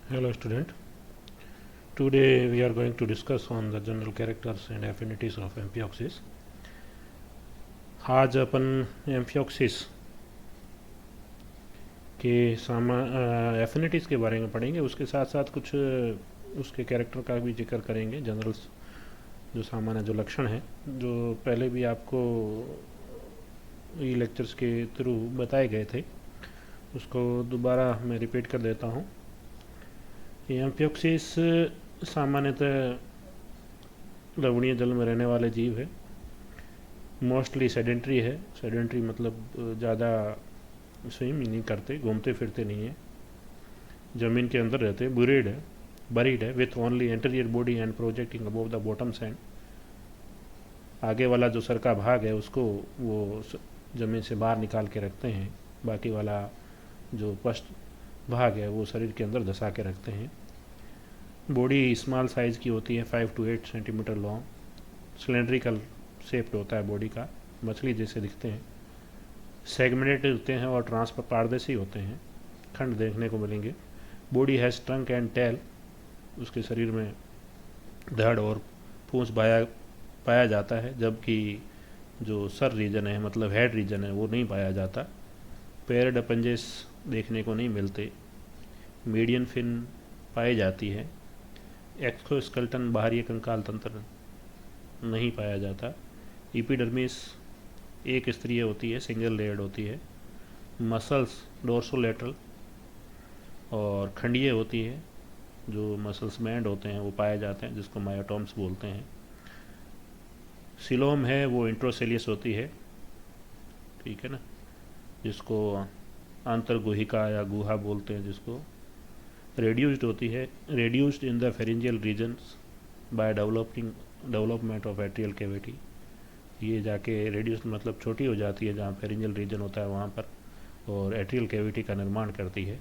Hello student. Today we are going to discuss on the general characters and affinities of amphioxus. आज अपन amphioxus के affinities के बारे में पढ़ेंगे, उसके साथ साथ कुछ उसके कैरेक्टर का भी जिक्र करेंगे। जनरल जो सामान्य जो लक्षण हैं, जो पहले भी आपको ई लेक्चर्स के थ्रू बताए गए थे, उसको दोबारा मैं रिपीट कर देता हूँ। एम्फिऑक्सिस सामान्यतः लवणीय जल में रहने वाले जीव है। मोस्टली सेडेंट्री है। सेडेंट्री मतलब ज़्यादा स्विम नहीं करते, घूमते फिरते नहीं है, ज़मीन के अंदर रहते हैं। बरीड है with only anterior body and projecting above the bottom sand. आगे वाला जो सर का भाग है उसको वो ज़मीन से बाहर निकाल के रखते हैं, बाकी वाला जो पश्च भाग है वो शरीर के अंदर धंसा के रखते हैं। बॉडी स्मॉल साइज़ की होती है, 5 to 8 centimetre long. Cylindrical shaped होता है बॉडी का, मछली जैसे दिखते हैं। सेगमेंटेड होते हैं और ट्रांसपर पारदर्शी होते हैं, खंड देखने को मिलेंगे। Body has trunk and tail, उसके शरीर में धड़ और पूंछ पाया जाता है, जबकि जो सर रीजन है मतलब हेड रीजन है वो नहीं पाया जाता। पेयर्ड अपेंजेस देखने को नहीं मिलते। मीडियन फिन पाई जाती है। एक्सोस्केलेटन बाहरी कंकाल तंत्र नहीं पाया जाता। एपिडर्मिस एक स्तरीय होती है, सिंगल लेयर्ड होती है। मसल्स डोर्सोलेटरल और खंडीय होती है। जो मसल्स बैंड होते हैं वो पाए जाते हैं, जिसको मायोटोम्स बोलते हैं। सिलोम है वो इंट्रोसेलियस होती है, ठीक है ना, जिसको आंतरगुहिका या गुहा बोलते हैं। जिसको रेड्यूस्ड होती है, reduced in the pharyngeal regions by development of atrial cavity. ये जाके रेड्यूस्ड मतलब छोटी हो जाती है जहाँ फेरिंजियल रीजन होता है वहाँ पर, और एट्रियल कैविटी का निर्माण करती है।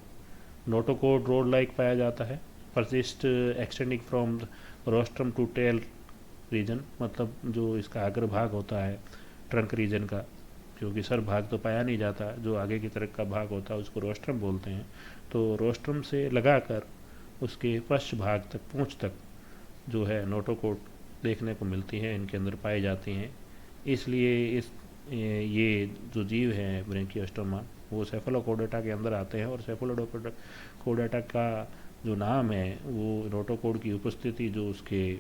नोटोकोड रोड लाइक पाया जाता है। Persist extending from rostrum to tail region, मतलब जो इसका अग्रभाग होता है ट्रंक रीजन का, क्योंकि सर भाग तो पाया नहीं जाता, जो आगे की तरफ का भाग होता है उसको रोस्ट्रम बोलते हैं। तो रोस्ट्रम से लगाकर उसके पश्च भाग तक, पूंछ तक जो है नोटोकोड देखने को मिलती है, इनके अंदर पाई जाती हैं। इसलिए ये जो जीव हैं ब्रेंकियोस्टोमा वो सेफलोकोडेटा के अंदर आते हैं, और सेफलोकोडेटा का जो नाम है वो नोटोकोड की उपस्थिति जो उसके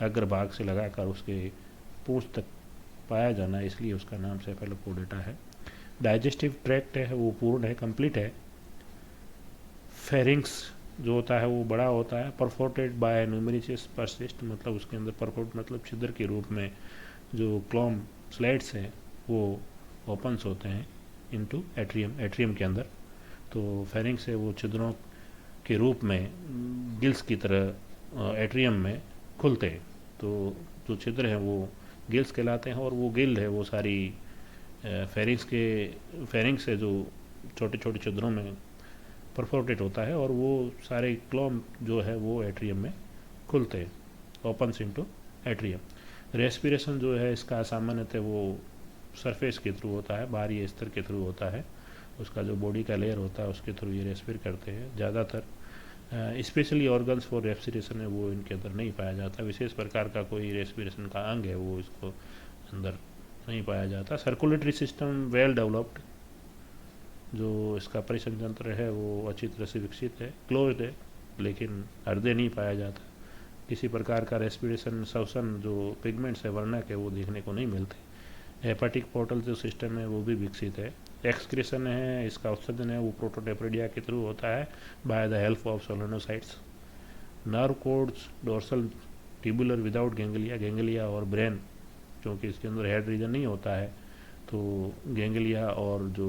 अग्रभाग से लगाकर उसके पूंछ तक पाया जाना, इसलिए उसका नाम सेफलोकोडेटा है। डाइजेस्टिव ट्रैक्ट है वो पूर्ण है, कंप्लीट है। फेरिंग्स जो होता है वो बड़ा होता है। परफोर्टेड बाय न्यूमेरियस परसिस्ट, मतलब उसके अंदर परफोर्ट मतलब छिद्र के रूप में जो क्लोम स्लेट्स हैं वो ओपन्स होते हैं इनटू एट्रियम के अंदर। तो फेरिंग्स है वो छिद्रों के रूप में गिल्स की तरह एट्रियम में खुलते हैं। तो जो छिद्र हैं वो गिल्स कहलाते हैं, और वो गिल है वो सारी फेरिंग्स से जो छोटे छोटे छिद्रों में परफोरेटेड होता है, और वो सारे क्लोम जो है वो एट्रियम में खुलते हैं, ओपन्स इनटू एट्रियम। रेस्पिरेशन जो है इसका सामान्यतः वो सरफेस के थ्रू होता है, बाहरी स्तर के थ्रू होता है। उसका जो बॉडी का लेयर होता है उसके थ्रू ये रेस्पिर करते हैं ज़्यादातर। स्पेशली ऑर्गन्स फॉर रेस्पिरेशन है वो इनके अंदर नहीं पाया जाता। विशेष प्रकार का कोई रेस्पिरेशन का अंग है वो इसको अंदर नहीं पाया जाता। सर्कुलेटरी सिस्टम वेल डेवलप्ड, जो इसका परिषद तंत्र है वो अच्छी तरह से विकसित है। क्लोज्ड है, लेकिन हृदय नहीं पाया जाता। किसी प्रकार का रेस्पिरेशन श्वसन जो पिगमेंट्स है वर्णक है वो देखने को नहीं मिलते। हेपाटिक पोर्टल जो सिस्टम है वो भी विकसित है। एक्सक्रीशन है, इसका उत्सर्जन है वो प्रोटोटेप्रिडिया के थ्रू होता है by the help of solenocytes. Nerve codes dorsal tubular without ganglia और ब्रेन, क्योंकि इसके अंदर हेड रीजन नहीं होता है तो गैंग्लिया और जो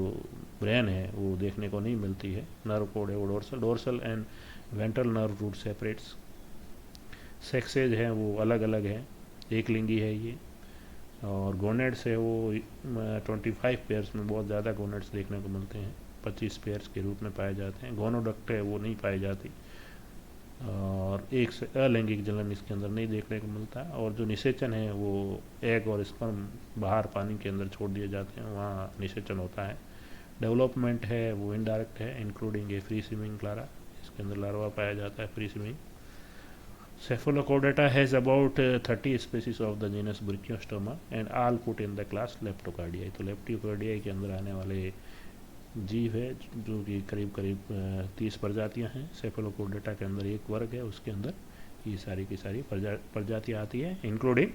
ब्रेन है वो देखने को नहीं मिलती है। नर्व कोड है वो dorsal and ventral nerve root separates. Sexes हैं वो अलग अलग हैं, एक लिंगी है ये। और गोनेड्स है वो 25 पेयर्स में बहुत ज़्यादा गोनेड्स देखने को मिलते हैं, 25 पेयर्स के रूप में पाए जाते हैं। गोनोडक्ट है वो नहीं पाई जाती, और एक से अलैंगिक जलन इसके अंदर नहीं देखने को मिलता। और जो निषेचन है वो एग और स्पर्म बाहर पानी के अंदर छोड़ दिए जाते हैं, वहाँ निषेचन होता है। डेवलपमेंट है वो इनडायरेक्ट है, इंक्लूडिंग ए फ्री स्विमिंग क्लारा। इसके अंदर लार्वा पाया जाता है free swimming. Cephalochordata has about 30 species of the genus Brachiostroma and all put in the class Leptocardiae। तो लेप्टोकार्डियाई के अंदर आने वाले जीव है जो कि करीब करीब 30 प्रजातियां हैं। सेफेलोकोर्डेटा के अंदर एक वर्ग है, उसके अंदर ये सारी की सारी प्रजातियां आती है इंक्लूडिंग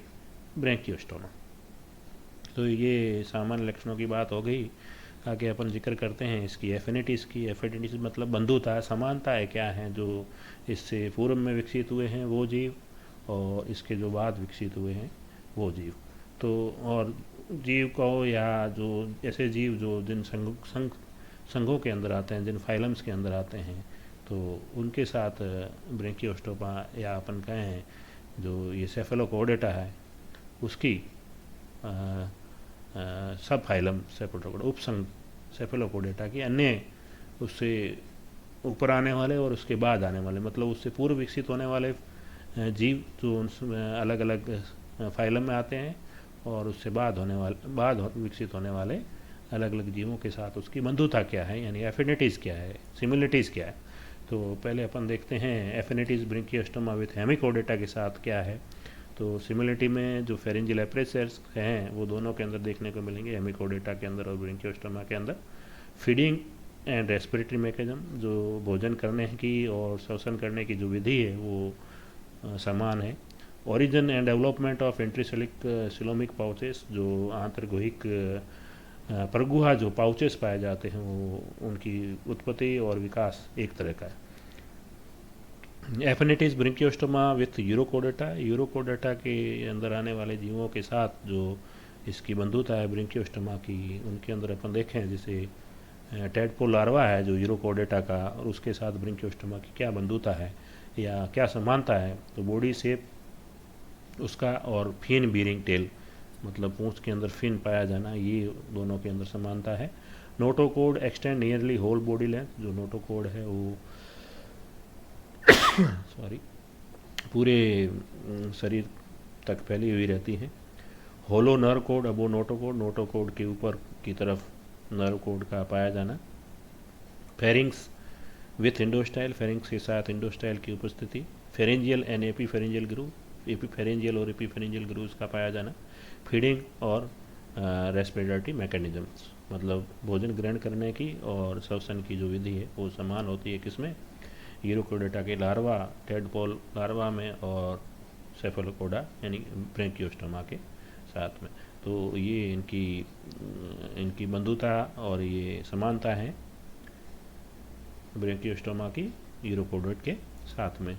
ब्रैंकियोस्टोमा। तो ये सामान्य लक्षणों की बात हो गई। आगे अपन जिक्र करते हैं इसकी एफिनिटीज़ की। एफिनिटीज़ मतलब बंधुता, समानताएं क्या हैं जो इससे पूर्व में विकसित हुए हैं वो जीव और इसके जो बाद विकसित हुए हैं वो जीव। तो और जीव को या जो ऐसे जीव जो जिन संघों के अंदर आते हैं, जिन फाइलम्स के अंदर आते हैं, तो उनके साथ ब्रैंकियोस्टोमा या अपन कहें जो ये सेफेलोकोर्डेटा है उसकी सब फाइलम सेफेलोकोर्डेटा उपसंघ सेफेलोकोर्डेटा की अन्य उससे ऊपर आने वाले और उसके बाद आने वाले, मतलब उससे पूर्व विकसित होने वाले जीव जो अलग अलग फाइलम में आते हैं और उससे बाद विकसित होने वाले अलग अलग जीवों के साथ उसकी बंधुता क्या है, यानी एफिनिटीज़ क्या है, सिमिलरिटीज़ क्या है। तो पहले अपन देखते हैं एफिनिटीज़ ब्रैंकियोस्टोमा विथ हेमिकोर्डेटा के साथ क्या है। तो सिमिलरिटी में जो फेरेंजियल एप्रेसर्स हैं वो दोनों के अंदर देखने को मिलेंगे, हेमिकोर्डेटा के अंदर और ब्रैंकियोस्टोमा के अंदर। फीडिंग एंड रेस्पिरेटरी मैकेनिज्म, जो भोजन करने की और श्वसन करने की जो विधि है वो समान है। Origin and development of enterocoelic coelomic pouches, जो आंतरगुहिक परगुहा जो पाउचेस पाए जाते हैं वो उनकी उत्पत्ति और विकास एक तरह का है। एफिनिटीज़ ब्रैंकियोस्टोमा विथ यूरोकोर्डेटा, यूरोकोर्डेटा के अंदर आने वाले जीवों के साथ जो इसकी बंधुता है ब्रैंकियोस्टोमा की, उनके अंदर अपन देखें जैसे टेडपोल लार्वा है जो यूरोकोर्डेटा का, और उसके साथ ब्रैंकियोस्टोमा की क्या बंधुता है या क्या समानता है। तो बॉडी शेप उसका और फिन बीरिंग टेल, मतलब पूंछ के अंदर फिन पाया जाना, ये दोनों के अंदर समानता है। Notochord extend nearly whole body length, जो नोटोकोड है वो सॉरी पूरे शरीर तक फैली हुई रहती है। होलो नर्व कोड अबो नोटोकोड, नोटोकोड के ऊपर की तरफ नर्व कोड का पाया जाना। फेरिंग्स विथ इंडोस्टाइल, फेरिंग्स के साथ इंडोस्टाइल की उपस्थिति। फेरेंजियल एंड एपीफेरेंजियल ग्रूव, एपीफेरेंजियल और एपीफेरेंजियल ग्रूव्स का पाया जाना। फीडिंग और रेस्पिरेटरी मैकेनिज्म्स, मतलब भोजन ग्रहण करने की और श्वसन की जो विधि है वो समान होती है किसमें, यूरोकोर्डेटा के लार्वा, टेडपोल लार्वा में और सेफेलोकोडा यानी ब्रैंकियोस्टोमा के साथ में। तो ये इनकी बंधुता और ये समानता है ब्रैंकियोस्टोमा की यूरोकोर्डेट के साथ में।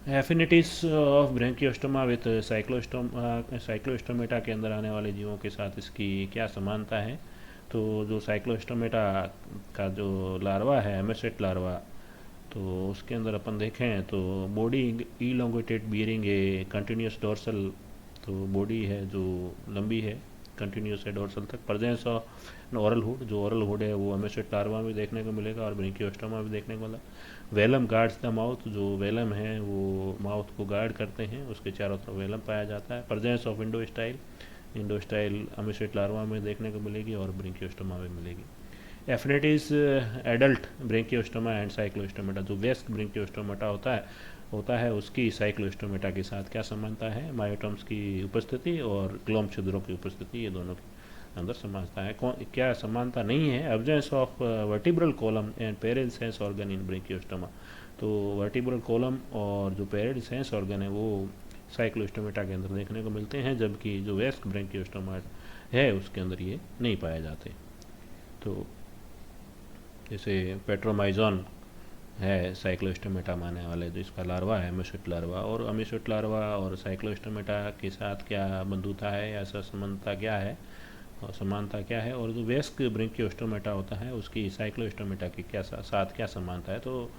Affinities of Branchiostoma with Cyclostomata के अंदर आने वाले जीवों के साथ इसकी क्या समानता है। तो जो साइक्लोस्टोमेटा का जो लार्वा है, एमेसेट लार्वा, तो उसके अंदर अपन देखें तो body elongated bearing a continuous dorsal, तो बॉडी है जो लंबी है कंटिन्यूस है डोर्सल तक। प्रेजेंस ऑफ ओरल हुड, जो ओरल हुड है वो एमेसेट लार्वा में देखने को मिलेगा और ब्रैंकियोस्टोमा में देखने को मिला। वेलम गार्ड्स द माउथ, जो वेलम है वो माउथ को गार्ड करते हैं, उसके चारों तरफ वेलम पाया जाता है। प्रेजेंस ऑफ इंडोस्टाइल, इंडोस्टाइल एमेसेट लार्वा में देखने को मिलेगी और ब्रैंकियोस्टोमा में मिलेगी। Affinities adult Branchiostoma and Cyclostomata, जो वयस्क ब्रैंकियोस्टोमेटा होता है उसकी साइक्लोस्टोमेटा के साथ क्या समानता है। मायोटम्स की उपस्थिति और ग्लोम छिद्रों की उपस्थिति, ये दोनों के अंदर समानता है। क्या समानता नहीं है, absence of vertebral column and Parel sense organ in Branchiostoma. तो वर्टिब्रल कॉलम और जो पैरेल सेंस ऑर्गन है वो साइक्लोस्टोमेटा के अंदर देखने को मिलते हैं, जबकि जो वयस्क ब्रैंकियोस्टोमा है उसके अंदर ये नहीं पाए जाते। तो जैसे पेट्रोमाइजोन है साइक्लोस्टोमेटा मानने वाले, जो इसका लार्वा है एमेसेट लार्वा, और एमेसेट लार्वा और साइक्लोस्टोमेटा के साथ क्या बंधुता है या समानता क्या है और समानता क्या है, और जो वयस्क ब्रैंकियोस्टोमेटा होता है उसकी साइक्लोस्टोमेटा के साथ क्या समानता है। तो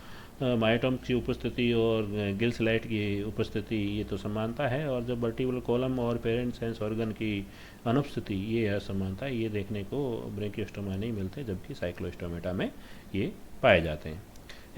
मायोटम की उपस्थिति और गिल्स लाइट की उपस्थिति ये तो समानता है, और जब वर्टिब्रल कॉलम और पेरेंट सेंस ऑर्गन की अनुपस्थिति ये असमानता, ये देखने को ब्रैंकियोस्टोमा नहीं मिलते, जबकि साइक्लोस्टोमेटा में ये पाए जाते हैं।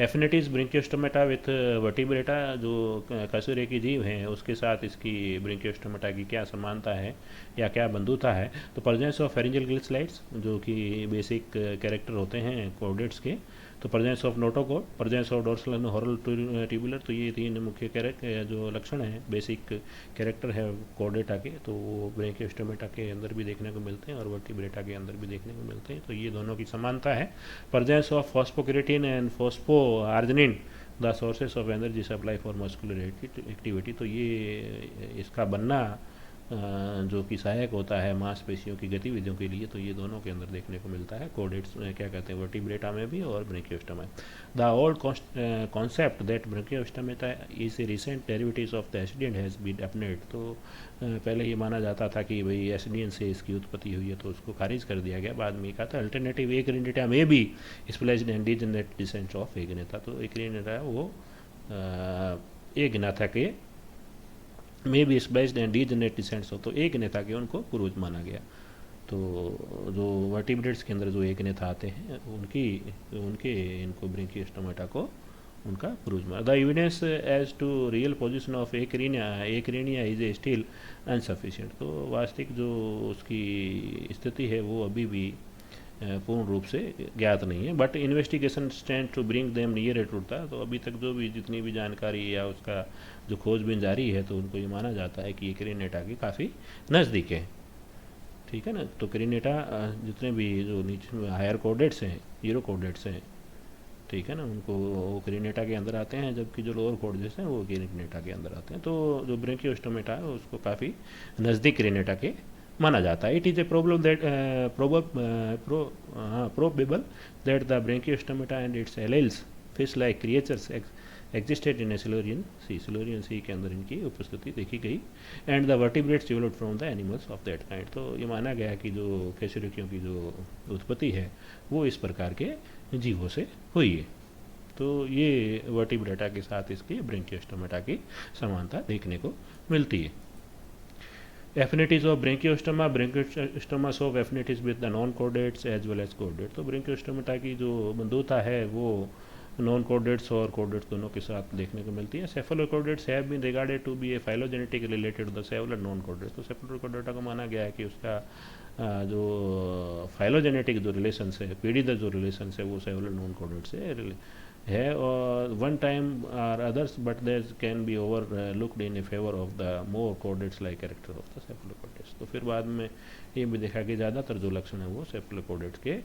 एफिनिटीज़ ब्रैंकियोस्टोमेटा विथ वर्टिब्रेटा, जो कशेरुकी जीव हैं उसके साथ इसकी ब्रैंकियोस्टोमेटा की क्या समानता है या क्या बंधुता है। तो प्रेजेंस ऑफ फेरेंजियल गिल्स लाइट्स, जो कि बेसिक कैरेक्टर होते हैं कॉर्डेट्स के, तो presence of notochord, presence of dorsal and hollow tubular, तो ये 3 मुख्य कैरेक्टर जो लक्षण हैं, बेसिक कैरेक्टर है कोर्डेटा के, तो वो ब्रैंकियोस्टोमेटा के अंदर भी देखने को मिलते हैं और वर्टिब्रेटा के अंदर भी देखने को मिलते हैं। तो ये दोनों की समानता है। Presence of phosphocreatine and phosphoarginine the sources of energy supply for muscular activity, तो ये इसका बनना जो कि सहायक होता है मांसपेशियों की गतिविधियों के लिए, तो ये दोनों के अंदर देखने को मिलता है, कोडेट्स क्या कहते हैं, वर्टिब्रेटा में भी और Branchiostoma. The old concept that branchiostomata is a recent derivatives of the ascidian has been अपनेट, तो पहले ये माना जाता था कि भाई एसिडियन से इसकी उत्पत्ति हुई है, तो उसको खारिज कर दिया गया। बाद में कहा था अल्टरनेटिव एकरिनेटा में भी स्प्लेज्ड एंड डिजेनरेट डिसेंट ऑफ एकरिनेटा, तो एकरिनेटा वो एकनाथा के में भी स्प्लेज्ड एंड डिजेनरेट डिसेंट्स हो, तो एक नेता के उनको पूर्वज माना गया। तो जो वर्टिब्रेट्स के अंदर जो एक नेता आते हैं उनके इनको ब्रैंकियोस्टोमेटा को उनका पूर्वज माना। The evidence as to real position of Acrania is a still insufficient, तो वास्तविक जो उसकी स्थिति है वो अभी भी पूर्ण रूप से ज्ञात नहीं है। But investigation stand to bring them near a truth, तो अभी तक जो भी जितनी भी जानकारी या उसका जो खोजबीन जारी है, तो उनको ये माना जाता है कि ये क्रिनेटा के काफ़ी नज़दीक है। ठीक है ना, तो क्रिनेटा जितने भी जो नीचे हायर कोर्डेट्स हैं, हीरो कोर्डेट्स हैं, ठीक है ना, उनको वो क्रिनेटा के अंदर आते हैं, जबकि जो लोअर कोर्डेट्स हैं वो क्रिनेटा के अंदर आते हैं। तो जो ब्रैंकियोस्टोमेटा है उसको काफ़ी नज़दीक क्रिनेटा के माना जाता है। It is a problem that probable that the branchiostomata and its allies fish like creatures existed in a Silurian sea के अंदर इनकी उपस्थिति देखी गई, and the vertebrates developed from the animals of that kind, तो ये माना गया कि जो कशेरुकियों की जो उत्पत्ति है वो इस प्रकार के जीवों से हुई है। तो ये वर्टिब्रेटा के साथ इसकी ब्रैंकियोस्टोमेटा की समानता देखने को मिलती है। Affinities of Branchiostoma of affinities with the non chordates as well as chordate, तो ब्रैंकियोस्टोमेटा की जो बंधुता है वो नॉन कोर्डेट्स और कोर्डेट्स दोनों के साथ देखने को मिलती है। Cephalochordates have been regarded to be a phylogenetic related the several non chordates, तो सेफलोकोर्डेटा को माना गया है कि उसका जो फाइलोजेनेटिक जो रिलेशंस है, पीढ़ीगत जो रिलेशंस है, वो सेवलर नॉन कोर्डेट से है, और one time or others but there can be overlooked in a favour of the more chordates like character of the cephalochordates, तो फिर बाद में ये भी देखा कि ज़्यादातर जो लक्षण है वो सेफलोकोर्डेट्स के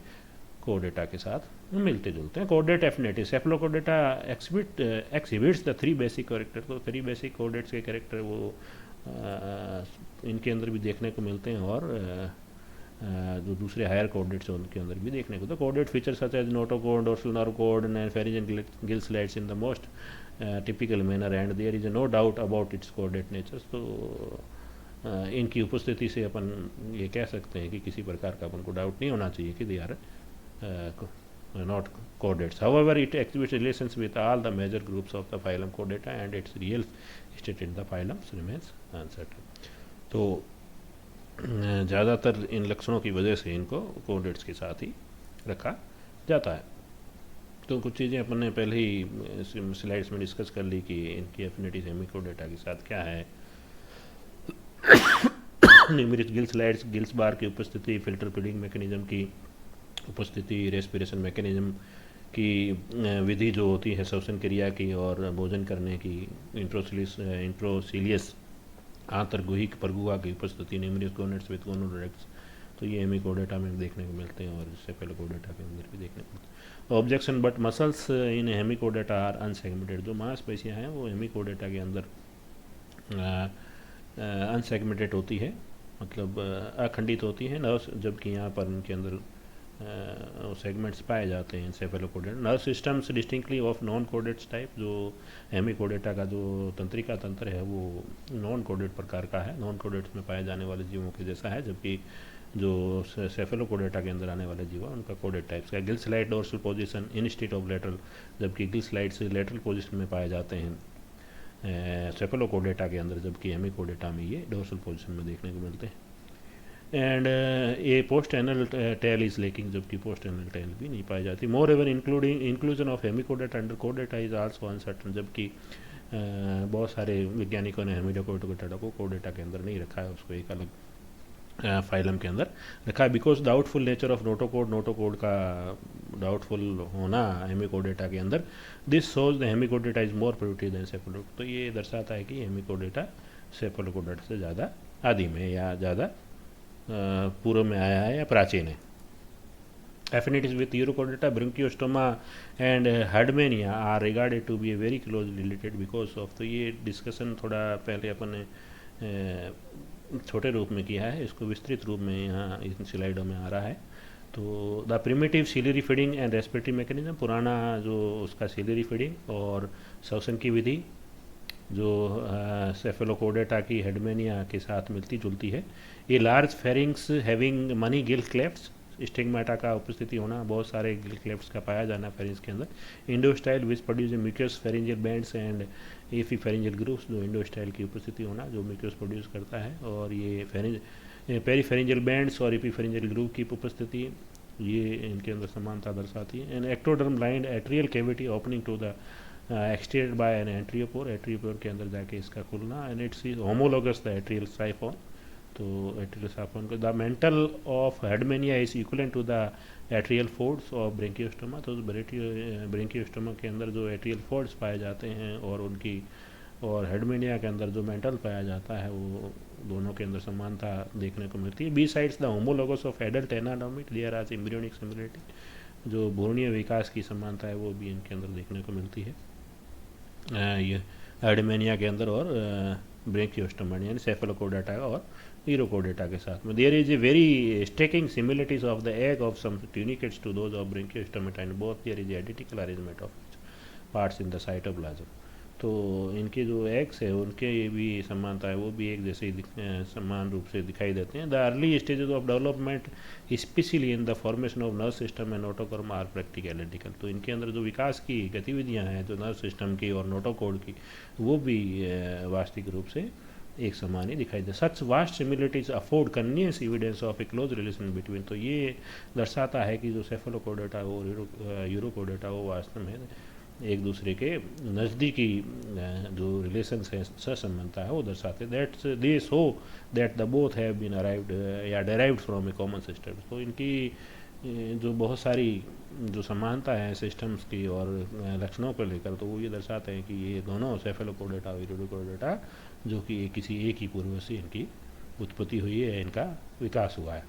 कोर्डेटा के साथ मिलते जुलते हैं। Chordate affinity, Cephalochordata exhibits the 3 basic character, तो 3 बेसिक कोर्डेट्स के कैरेक्टर वो इनके अंदर भी देखने को मिलते हैं, और जो दूसरे हायर कोर्डेट्स हैं उनके अंदर भी देखने को। तो chordate feature such as notochord, dorsal nerve cord and pharyngeal gill slits in the most typical manner and there is no doubt about its chordate natures, तो इनकी उपस्थिति से अपन ये कह सकते हैं कि किसी प्रकार का अपन को डाउट नहीं होना चाहिए कि they are not chordates. However, it exhibits relations with all the major groups of the phylum Chordata and its real state in the phylum remains uncertain. तो ज़्यादातर इन लक्षणों की वजह से इनको कोर्डेट्स के साथ ही रखा जाता है। तो कुछ चीज़ें अपन ने पहले ही स्लाइड्स में डिस्कस कर ली कि इनकी एफिनिटी हेमिकोर्डेटा के साथ क्या है। न्यूमेरिक गिल स्लाइड्स, गिल्स बार की उपस्थिति, फिल्टर फीडिंग मैकेनिज्म की उपस्थिति, रेस्पिरेशन मैकेनिज्म की विधि जो होती है श्वसन क्रिया की और भोजन करने की, इंट्रोसीलियस आंतरगुहिक परगुआ की उपस्थिति, न्यूमेरियस गोनेट्स विद गोनोडोरेक्ट्स, तो ये हेमिकोर्डेटा में देखने को मिलते हैं और सेफलोकोर्डेटा के अंदर भी देखने को मिलते हैं। Objection, but muscles in Hemichordata are unsegmented, जो मांसपेशियाँ हैं वो हेमिकोर्डेटा के अंदर अनसेगमेंटेड होती है, मतलब अखंडित होती है नर्व्स, जबकि यहाँ पर उनके अंदर सेगमेंट्स पाए जाते हैं cephalochordate. Nerve systems distinctly of non chordates type, जो हेमिकोर्डेटा का जो तंत्रिका तंत्र है वो नॉन कोर्डेट प्रकार का है, नॉन कोर्डेट्स में पाए जाने वाले जीवों के जैसा है, जबकि जो सेफलोकोर्डेटा के अंदर आने वाले जीव उनका कोर्डेट टाइप्स का। Gill slide dorsal position instead of lateral, जबकि गिल स्लाइड से लेटरल पोजीशन में पाए जाते हैं सेफलोकोर्डेटा के अंदर, जबकि हेमिकोर्डेटा में ये डोर्सल पोजीशन में देखने को मिलते हैं। And a post anal tail is lacking, जबकि पोस्ट एनल टेल भी नहीं पाई जाती। Moreover inclusion of Hemichordata under Chordata is also uncertain, जबकि बहुत सारे वैज्ञानिकों ने हेमिकोर्डेटा को कोर्डेटा के अंदर नहीं रखा है, उसको एक अलग फाइलम के अंदर रखा है। Because doubtful nature of notochord का डाउटफुल होना हेमिकोडेटा के अंदर, this shows the Hemichordata is more primitive than Cephalochordata. तो ये दर्शाता है कि हेमिकोडेटा सेफलोकोडेटा से ज़्यादा आदिम है या ज़्यादा पूर्व में आया है या प्राचीन है। Affinities with Urochordata, Bronchiostoma and Herdmania are regarded to be very closely related because of, तो ये डिस्कशन थोड़ा पहले अपन ने छोटे रूप में किया है, इसको विस्तृत रूप में यहाँ इन स्लाइडों में आ रहा है। तो the primitive ciliary feeding and respiratory mechanism, पुराना जो उसका सिलरी फीडिंग और श्वसन की विधि जो सेफेलोकोडेटा की हेडमेनिया के साथ मिलती जुलती है। ये large pharynx having many gill clefts, stigmata का उपस्थिति होना, बहुत सारे गिल क्लेफ्ट्स का पाया जाना फेरिंग्स के अंदर। Endostyle which produce mucus pharyngeal bands and epipharyngeal grooves, जो इंडोस्टाइल की उपस्थिति होना जो म्यूकस प्रोड्यूस करता है, और ये पेरीफेरिंजियल बैंड्स और एपी फेरिंजियल ग्रूव की उपस्थिति, ये इनके अंदर समानता दर्शाती है। And ectoderm lined atrial cavity opening to the extended by an atriopore के अंदर जाके इसका खुलना। And its homologous the atrial siphon, तो एट्रियल साइफोन को the mantle of Herdmania is equivalent to the atrial folds of Branchiostoma. तो Branchiostoma के अंदर जो एट्रियल फोर्ड्स पाए जाते हैं और उनकी और हेडमेनिया के अंदर जो मेंटल पाया जाता है, वो दोनों के अंदर समानता देखने को मिलती है। Besides the homologous of adult anatomy there are embryonic similarity, जो भ्रूणीय विकास की समानता है वो भी इनके अंदर देखने को मिलती है ये हेडमेनिया के अंदर और ब्रेंकियोस्टोमा यानी सेफेलोकोडेटा और यूरोकोडेटा के साथ में। There is a very striking similarities of the egg of some tunicates to those of branchiostomata and both there is identical arrangement of parts in the cytoplasm. तो इनके जो एग्स है उनके भी समानता है, वो भी एक जैसे ही समान रूप से दिखाई देते हैं। The early stages of development specially in the formation of nerve system and notochord are practical identical. तो इनके अंदर जो विकास की गतिविधियां हैं जो नर्व सिस्टम की और नोटोकोड की, वो भी वास्तविक रूप से एक समान ही दिखाई दे। Such vast similarities afford convenience evidence of a close relation between. तो ये दर्शाता है कि जो सेफेलोकोडेटा और यूरोकोडेटा वो वास्तव में एक दूसरे के नज़दीकी जो रिलेशन है सहसंबंधता है वो दर्शाते। That's they show that the both have been arrived या derived from a common system. तो इनकी जो बहुत सारी जो समानता है सिस्टम्स की और लक्षणों को लेकर, तो वो ये दर्शाते हैं कि ये दोनों सेफेलोकोडेटा और यूरोकोडेटा जो कि किसी एक ही पूर्वज से इनकी उत्पत्ति हुई है, इनका विकास हुआ है।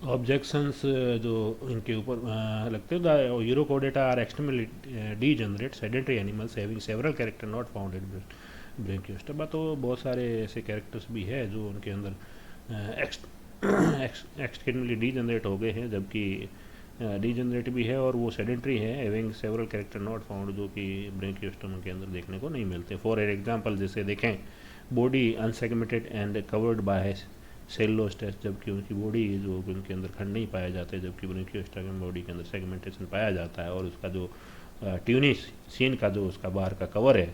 ऑब्जेक्शंस जो इनके ऊपर लगते हैं, Urochordata are extremely degenerate sedentary animals having several character not found in Branchiostoma. तो बहुत सारे ऐसे कैरेक्टर्स भी है जो उनके अंदर एक्सट्रीमली डीजनरेट हो गए हैं, जबकि डीजनरेट भी है और वो सेडेंटरी है, having several character not found, जो कि ब्रेंकियोस्टोमा के अंदर देखने को नहीं मिलते। फॉर एग्जाम्पल जैसे देखें, body unsegmented and covered by cellulose test, जबकि उनकी बॉडी जो उनके अंदर खंड नहीं पाए जाते, जबकि ब्रेंकियोस्टोमा बॉडी के अंदर सेगमेंटेशन पाया जाता है और उसका जो ट्यूनिस सीन का जो उसका बाहर का कवर है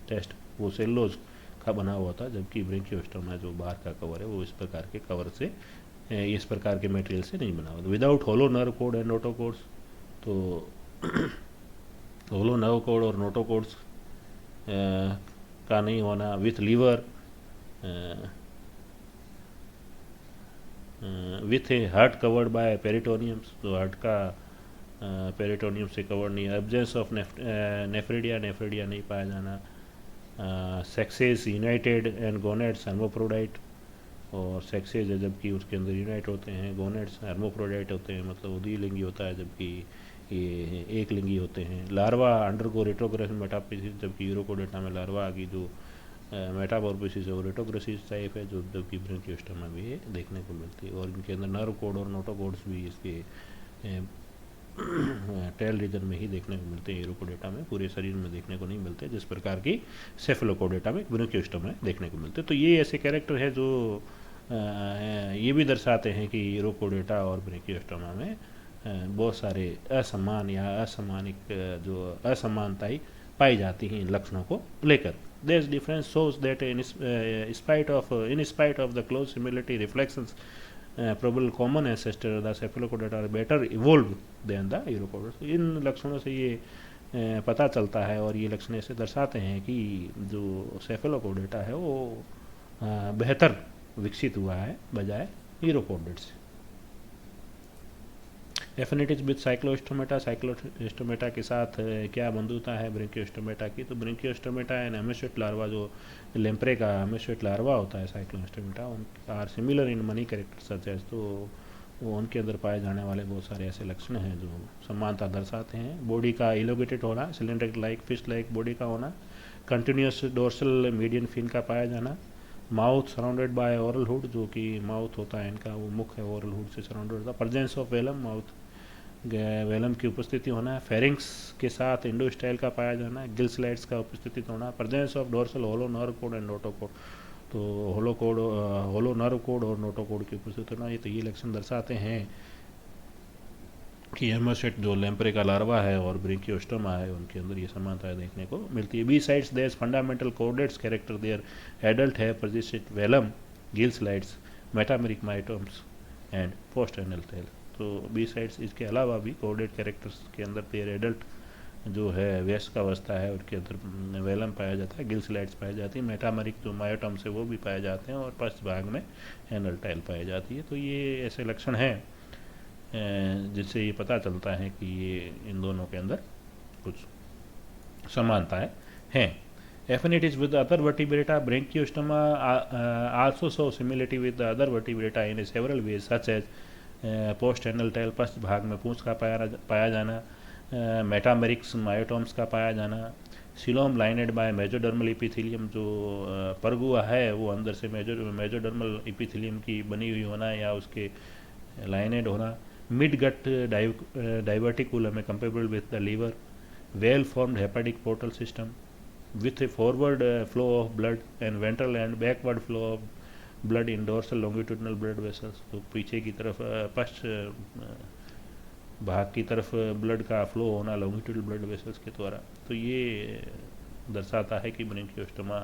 टेस्ट, वो सेलुलोज का बना हुआ था, जबकि ब्रेंकियोस्टोमा जो बाहर का कवर है वो इस प्रकार के कवर से इस प्रकार के मटेरियल से नहीं बना हुआ। Without hollow nerve cord and notochords, तो होलो नर्व कोड और नोटोकोड्स का नहीं होना, with liver with a heart covered by peritoneums, तो हार्ट का पेरिटोनियम से कवर नहीं है। एब्जेंस ऑफ नेफ्रेडिया नहीं पाया जाना। सेक्सेस यूनाइटेड एंड गोनेड्स हर्मोफ्रोडाइट, और सेक्सेज है जबकि उसके अंदर यूनाइट होते हैं, गोनेड्स हर्मोफ्रोडाइट होते हैं, मतलब उदयलिंगी होता है जबकि ये एक लिंगी होते हैं। लार्वा अंडरगो रेट्रोग्रेशन मेटाफिसिस, जबकि यूरोकोडेटा में लार्वा की जो मेटामॉर्फोसिस है वो रेट्रोग्रेसिस टाइप है, जो जबकि ब्रेंकियोस्टोमा में ये देखने को मिलती है। और इनके अंदर नर्व कोड और नोटोकोड्स भी इसके टेल रीजन में ही देखने को मिलते हैं, यूरोकोडेटा में पूरे शरीर में देखने को नहीं मिलते, जिस प्रकार की सेफेलोकोडेटा में ब्रेंकियोस्टोमा में देखने को मिलते। तो ये ऐसे कैरेक्टर है जो ये भी दर्शाते हैं कि यूरोकोडेटा और ब्रेंकियोस्टोमा में बहुत सारे असमान या असमानिक जो असमानताएं पाई जाती हैं इन लक्षणों को लेकर। This difference shows that in spite of the close similarity reflections probable common ancestor the cephalocodeटा are better evolved than the Urochordata. इन लक्षणों से ये पता चलता है और ये लक्षण से दर्शाते हैं कि जो सेफेलोकोडेटा है वो बेहतर विकसित हुआ है बजाय यूरोकोडेड से। एफिनिटीज विद साइक्लोस्टोमेटा, साइक्लोस्टोमेटा के साथ क्या बंधुता है ब्रेंकियोस्टोमेटा की, तो ब्रेंकियोस्टोमेटा एंड हेमिस्फेरिक लार्वा, जो लेम्प्रे का हेमिस्फेरिक लार्वा होता है साइक्लोस्टोमेटा, उन are similar in many characters such as, तो वो उनके अंदर पाए जाने वाले बहुत सारे ऐसे लक्षण हैं जो समानता दर्शाते हैं। बॉडी का इलोगेटेड होना, cylinder like fish like body का होना, कंटिन्यूस डोर्सल मीडियन फिन का पाया जाना, mouth surrounded by oral hood, जो कि माउथ होता है इनका, वो मुख है ओरल हुड से सराउंडेड होता है, presence of velum, mouth velum की उपस्थिति होना, फेरिंग्स के साथ इंडो स्टाइल का पाया जाना, गिल स्लाइड्स का उपस्थिति होना, presence of dorsal hollow nerve cord and notochord, तो होलो नर्व कोड और नोटोकोड की उपस्थिति होना, तो ये लक्षण दर्शाते हैं कि हेमिस्फेरिक जो लेम्प्रे का लार्वा है और ब्रेंकियोस्टोमा है उनके अंदर ये समानताएं देखने को मिलती है। Besides their fundamental chordates character their adult है persisted velum, gill slits, metameric myotomes and post anal tail, तो बी साइड्स इसके अलावा भी कोडेड कैरेक्टर्स के अंदर देयर एडल्ट जो है वयस्क अवस्था है उसके अंदर वेलम पाया जाता है, गिल स्लाइड्स पाई जाती है, मेटामेरिक जो मायोटम्स है वो भी पाए जाते हैं, और पश्च भाग में एनल टाइल पाई जाती है। तो ये ऐसे लक्षण हैं जिससे ये पता चलता है कि ये इन दोनों के अंदर कुछ समानताएं हैं। Affinities with other Vertebrata, Branchiostoma also show similarity with other Vertebrata in several ways such as post anal tail, पश्च भाग में पूंछ का पाया जाना, मेटामेरिक्स मायोटोम्स का पाया जाना, सिलोम लाइनेड बाय मेजोडर्मल इपिथेलियम, जो परगुआ है वो अंदर से मेजोडर्मल इपिथेलियम की बनी हुई होना या उसके लाइनेड होना, mid gut diverticulum compatible with the liver, well formed hepatic portal system with a forward flow of blood and ventral and backward flow of blood in dorsal longitudinal blood vessels, तो पीछे की तरफ पश्च भाग की तरफ blood का flow होना longitudinal blood vessels के द्वारा, तो ये दर्शाता है कि ब्रेंकियोस्टोमा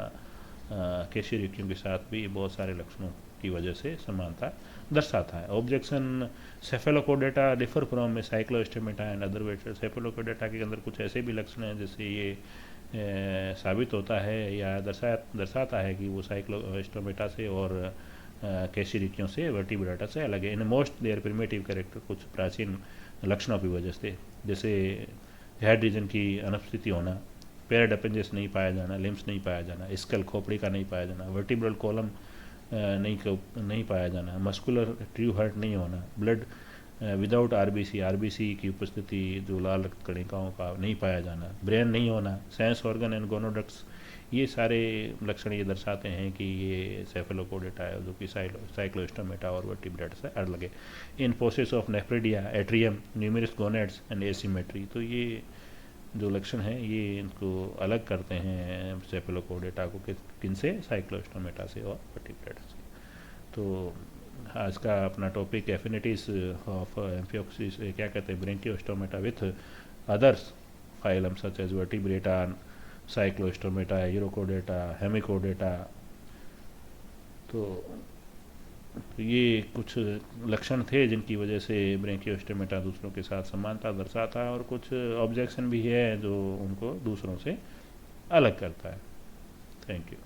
कैशियरिकियों के साथ भी बहुत सारे लक्षणों की वजह से समानता दर्शाता है। ऑब्जेक्शन, सेफेलोकोडेटा डिफर फ्रॉम में साइक्लोस्टोमेटा एंड अदर वेटर्स, सेफेलोकोडेटा के अंदर कुछ ऐसे भी लक्षण हैं जिससे ये साबित होता है या दर्शाता है कि वो साइक्लोस्टोमेटा से और कैशियरिकियों से वर्टिब्रेटा से अलग है। In most their primitive character, कुछ प्राचीन लक्षणों की वजह से, जैसे हेड रीजन की अनुपस्थिति होना, पैरेड अपेंजेस नहीं पाया जाना, लिम्स नहीं पाया जाना, स्कल खोपड़ी का नहीं पाया जाना, वर्टिब्रल कॉलम नहीं पाया जाना, मस्कुलर ट्रू हार्ट नहीं होना, ब्लड विदाउट आरबीसी की उपस्थिति, जो लाल रक्त कणिकाओं का नहीं पाया जाना, ब्रेन नहीं होना, सेंस ऑर्गन एंड गोनोडक्ट्स, ये सारे लक्षण ये दर्शाते हैं कि ये सेफेलोकोडेटा है जो कि साइक्लोस्टोमेटा और वर्टिब्रेटा से अलग है। In process of nephridia, atrium, numerous gonads and asymmetry, तो ये जो लक्षण हैं ये इनको अलग करते हैं सेफेलोकोडेटा को किन से, साइक्लोस्टोमेटा से और वर्टिब्रेटा से। तो आज का अपना टॉपिक एफिनिटीज ऑफ एम्फियोक्सिस, क्या कहते हैं, branchiostomata with others phylum such as Vertebrata, Cyclostomata, Urochordata, Hemichordata, तो ये कुछ लक्षण थे जिनकी वजह से ब्रेंकियोस्टोमेटा दूसरों के साथ समानता दर्शाता है, और कुछ ऑब्जेक्शन भी है जो उनको दूसरों से अलग करता है। Thank you.